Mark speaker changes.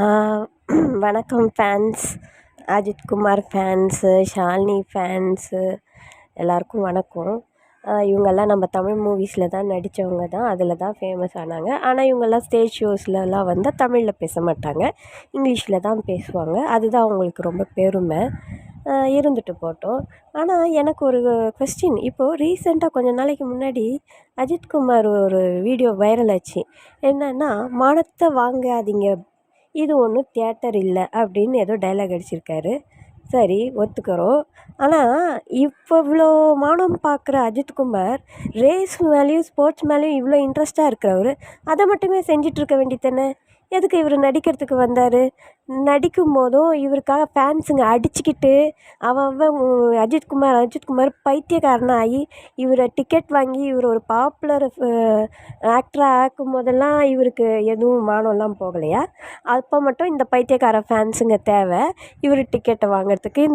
Speaker 1: ஆ, வணக்கம் fans, Ajithkumar fans, Shalini fans எல்லாருக்கும் வணக்கம். இவங்கெல்லாம் நம்ம தமிழ் மூவிஸில் தான் நடித்தவங்க தான், அதில் தான் ஃபேமஸ் ஆனாங்க. ஆனால் இவங்கெல்லாம் ஸ்டேஜ் ஷோஸ்லலாம் வந்து தமிழில் பேச மாட்டாங்க, இங்கிலீஷில் தான் பேசுவாங்க. அதுதான் அவங்களுக்கு ரொம்ப பெருமை. இருந்துட்டு போகட்டும். ஆனால் எனக்கு ஒரு கொஸ்டின், இப்போது ரீசெண்டாக கொஞ்ச நாளைக்கு முன்னாடி அஜித்குமார் ஒரு வீடியோ வைரல் ஆச்சு. என்னன்னா, "மானத்தை வாங்காதீங்க, இது ஒன்றும் தியேட்டர் இல்லை" அப்படின்னு ஏதோ டைலாக் அடிச்சிருக்காரு. சரி, ஒத்துக்கிறோம். ஆனால் இப்போ இவ்வளோ மானம் பார்க்குற அஜித்குமார், ரேஸ் மேலேயும் ஸ்போர்ட்ஸ் மேலேயும் இவ்வளோ இன்ட்ரெஸ்ட்டாக இருக்கிறவர், அதை மட்டுமே செஞ்சிட்ருக்க வேண்டியது தானே? எதுக்கு இவர் நடிக்கிறதுக்கு வந்தார்? நடிக்கும் போதும் இவருக்காக ஃபேன்ஸுங்க அடிச்சுக்கிட்டு அவன் அவன் அஜித்குமார் அஜித்குமார் பைத்தியக்காரனாக ஆகி, இவரை டிக்கெட் வாங்கி இவர் ஒரு பாப்புலர் ஆக்டராக ஆக்கும் போதெல்லாம் இவருக்கு எதுவும் மானம்லாம் போகலையா? அப்போ மட்டும் இந்த பைத்தியக்கார ஃபேன்ஸுங்க தேவை இவர் டிக்கெட்டை வாங்கிறதுக்கு. இந்த